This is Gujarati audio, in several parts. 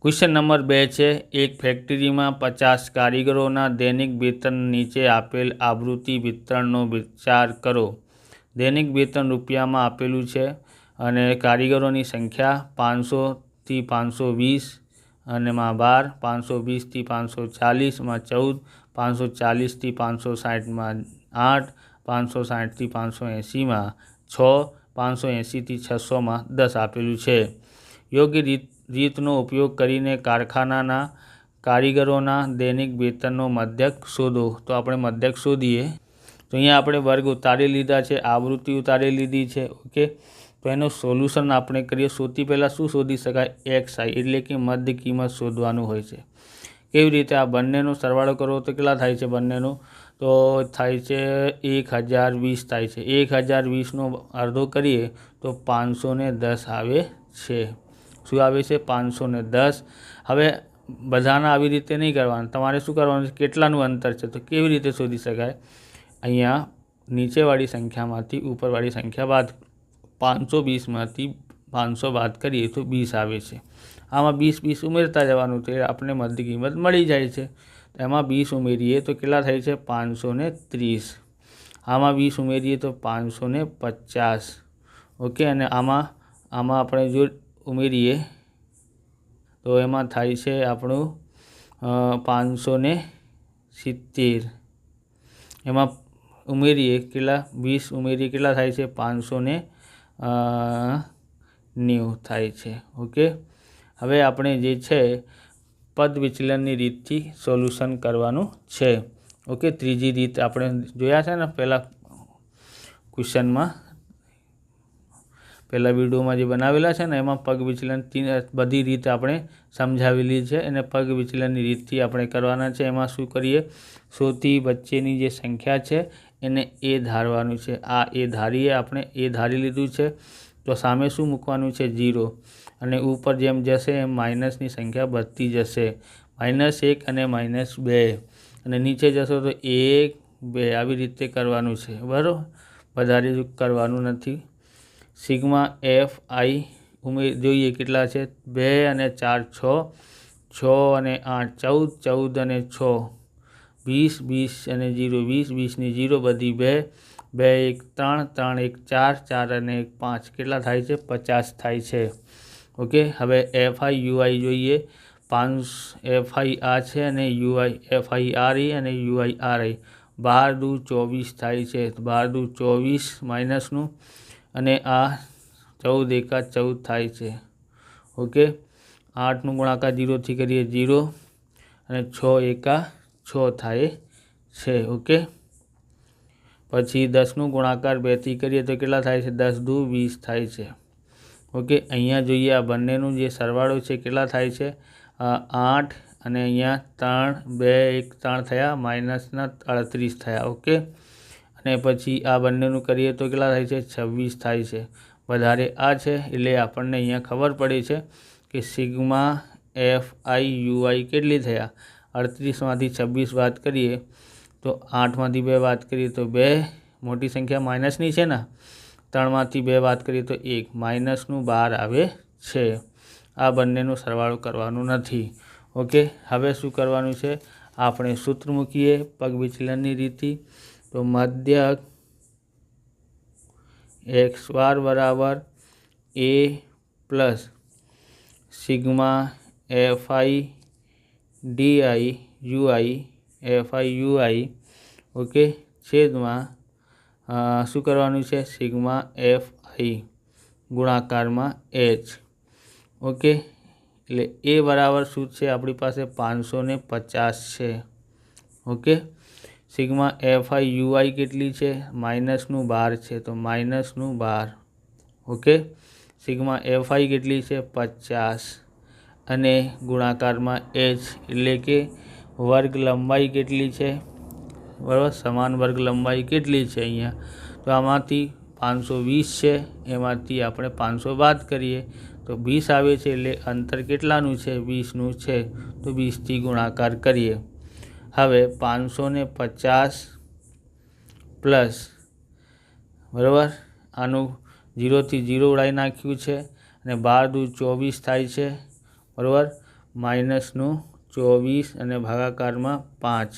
क्वेश्चन नंबर 2 है। एक फैक्टरी में 50 कारीगरों दैनिक वेतन नीचे आपेल आवृत्ति वितरणનો विचार करो। दैनिक वेतन रुपया में आपेलू है अने कारीगरों की संख्या 500 થી 520 અને માં 12, 520 થી 540 માં 14, 540 થી 560 માં 8, 560 થી 580 માં 6, 580 થી 600 માં 10 આपेलू है। योग्य રીતનો ઉપયોગ કરીને કારખાનાના કારીગરોના દૈનિક વેતનનો મધ્યક શોધો। તો આપણે મધ્યક શોધીએ તો અહીંયા આપણે વર્ગ ઉતારી લીધા છે, આવૃત્તિ ઉતારી લીધી છે। ઓકે, તો એનું સોલ્યુશન આપણે કરીએ। સૌથી પહેલાં શું શોધી શકાય? XI એટલે કે મધ્ય કિંમત શોધવાનું હોય છે। કેવી રીતે? આ બંનેનો સરવાળો કરો તો કેટલા થાય છે? બંનેનો તો થાય છે 1020 થાય છે। 1020નો અડધો કરીએ તો 510 આવે છે। શું આવે છે? 510। હવે બધાના આવી રીતે નહીં કરવાનું, તમારે શું કરવાનું છે? કેટલાનું અંતર છે તો કેવી રીતે શોધી શકાય? અહીંયા નીચેવાળી સંખ્યામાંથી ઉપરવાળી સંખ્યા બાદ 520માંથી 500 બાદ કરીએ તો 20 આવે છે। આમાં 20 ઉમેરતા જવાનું તો આપણે મધ્ય કિંમત મળી જાય છે। તો એમાં 20 ઉમેરીએ તો કેટલા થાય છે? 530। આમાં 20 ઉમેરીએ તો 550। ઓકે, અને આમાં આપણે જો ઉમેરીએ તો એમાં થાય છે આપણું 570। એમાં ઉમેરીએ કેટલા? 20 ઉમેરીએ કેટલા થાય છે? 590 થાય છે। ઓકે, હવે આપણે જે છે પદ વિચલનની રીતથી સોલ્યુશન કરવાનું છે। ઓકે, ત્રીજી રીત આપણે જોયા છે ને પહેલાં ક્વેશ્ચનમાં, પહેલાં વિડીયોમાં જે બનાવેલા છે ને એમાં પગ વિચલન બધી રીત આપણે સમજાવેલી છે અને પગ વિચલનની રીતથી આપણે કરવાના છે। એમાં શું કરીએ? સૌથી વચ્ચેની જે સંખ્યા છે એને એ ધારવાનું છે। આ એ ધારીએ, આપણે એ ધારી લીધું છે તો સામે શું મૂકવાનું છે? 0। અને ઉપર જેમ જશે એમ માઇનસની સંખ્યા વધતી જશે। -1 અને -2 અને નીચે જશો તો 1 2 આવી રીતે કરવાનું છે, બરાબર? વધારે કરવાનું નથી। સિગ્મા FI જોઈએ કેટલા છે? 2 અને 4 6, 6 અને 8 14, 14 અને 6 20, 20 અને 0 20, 20 ની 0 બધી 2, 2 1 3, 3 1 4, 4 અને 1 5 કેટલા થાય છે? 50 થાય છે। ઓકે, હવે FI UI જોઈએ। 5 FI આ છે અને UI FI RE અને UI RI 12 દુ 24 થાય છે। 12 દુ 24 માઇનસનું અને આ 14 એકા 14 થાય છે। ઓકે, 8નું ગુણાકાર 0થી કરીએ 0 અને 6 એકા 6 થાય છે। ઓકે, પછી 10નું ગુણાકાર 2થી કરીએ તો કેટલા થાય છે? 10 દુ 20 થાય છે। ઓકે, અહીંયા જોઈએ આ બંનેનું જે સરવાળો છે કેટલા થાય છે? 8 અને અહીંયા 3 2 1 3 થયા, માઇનસના 38 થયા। ઓકે, અને પછી આ બંનેનું કરીએ તો કેટલા થાય છે? 26 થાય છે। વધારે આ છે એટલે આપણને અહીંયા ખબર પડે છે કે સિગ્મા FI UI કેટલી થયા? 38માંથી 26 બાદ કરીએ તો 8માંથી 2 બાદ કરીએ તો 2, મોટી સંખ્યા માઇનસની છે ને, 3માંથી 2 બાદ કરીએ તો 1, -12 આવે છે। આ બંનેનો સરવાળો કરવાનું નથી। ઓકે, હવે શું કરવાનું છે? આપણે સૂત્ર મૂકીએ પગ વિચલનની રીતથી। તો મધ્યક x બાર બરાબર a plus sigma FI DI UI FI UI okay છેદમાં શું કરવાનું છે? સિગ્મા FI ગુણાકારમાં h। ઓકે, એટલે એ બરાબર શું છે આપણી પાસે? 550 છે। ઓકે, સિગ્મા FI UI કેટલી છે? -12 છે તો -12। ઓકે, સિગ્મા FI કેટલી છે? 50 અને ગુણાકારમાં h એટલે કે વર્ગ લંબાઈ કેટલી છે? બરાબર, સમાન વર્ગ લંબાઈ કેટલી છે અહીંયા? તો આમાંથી 520 છે, એમાંથી આપણે 500 બાદ કરીએ તો 20 આવે છે। એટલે અંતર કેટલાનું છે? 20નું છે, તો 20થી ગુણાકાર કરીએ। હવે 550 પ્લસ, બરાબર, આનું 0થી 0 ઉડાવી નાખ્યું છે અને 12 દુ 24 થાય છે, બરાબર, માઇનસનું 24 અને ભાગાકારમાં 5.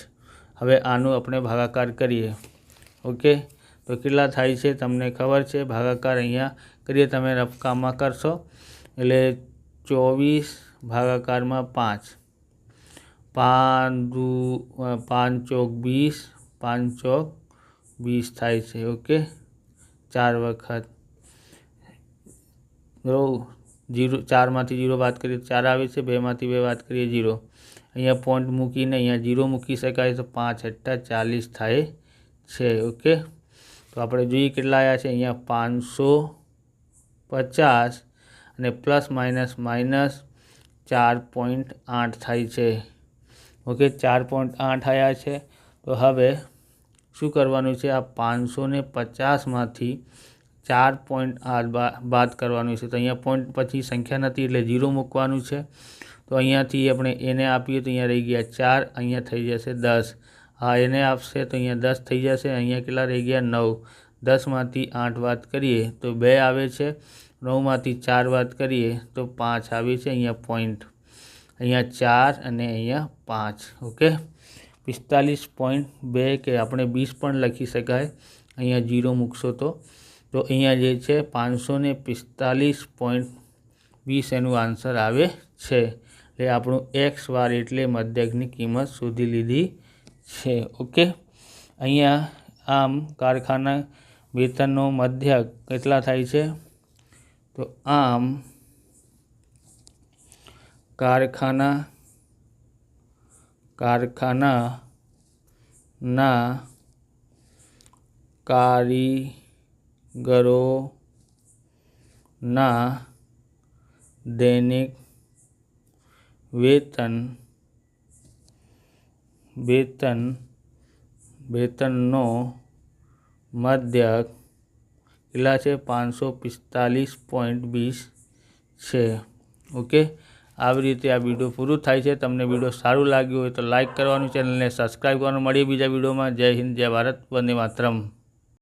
હવે આનું આપણે ભાગાકાર કરીએ. ઓકે, તો કેટલા થાય છે તમને ખબર છે. ભાગાકાર અહીંયા કરીએ, તમે રફકામમાં કરશો એટલે 24 ભાગાકારમાં 5. 5 ચોક 20, 5 ચોક 20 થાય છે. ઓકે, 4 વખત. બરાબર, 4માંથી 0 બાદ કરીએ 4 આવે છે, 2માંથી 2 બાદ કરીએ 0. અહીંયા પોઈન્ટ મૂકીને અહીંયા 0 મૂકી શકાય, તો 5 × 40 થાય છે. ઓકે, તો આપણે જોઈએ કેટલા આવ્યા છે. અહીંયા 550 અને પ્લસ માઇનસ 4.8 થાય છે. ઓકે, 4.8 આવ્યા છે. તો હવે શું કરવાનું છે, આ 550માંથી 4.8 બાદ કરવાનું છે. તો અહીંયા પોઈન્ટ પછી સંખ્યા નથી એટલે 0 મૂકવાનું છે. તો અહીંયાથી આપણે એને આપીએ તો અહીંયા રહી ગયા 4, અહીંયા થઈ જશે 10. હા, એને આપશે તો અહીંયા 10 થઈ જશે. અહીંયા કેટલા રહી ગયા 9. 10માંથી 8 બાદ કરીએ તો 2 આવે છે. 9માંથી 4 બાદ કરીએ તો 5 આવે છે. અહીંયા પોઈન્ટ, અહીંયા 4 અને અહીંયા 5. ઓકે, 45.2 કે આપણે 20 પણ લખી શકાય. અહીંયા 0 મૂકશો તો અહીંયા જે છે 545.20 એનું આન્સર આવે છે. એટલે આપણું એક્સ વાર એટલે મધ્યકની કિંમત શોધી લીધી છે. ઓકે, અહીંયા આમ કારખાના વેતનનો મધ્યક કેટલા થાય છે, તો આમ કારખાનાના કારીગરોના દૈનિક વેતનનો મધ્યક કેટલા છે, 545.20 છે. ઓકે, આવી રીતે આ વિડીયો પૂરું થાય છે. તમને વિડીયો સારું લાગ્યું હોય તો લાઇક કરવાનું, ચેનલને સબસ્ક્રાઈબ કરવાનું. મળીએ બીજા વિડીયોમાં. જય હિન્દ, જય ભારત, વંદે માતરમ.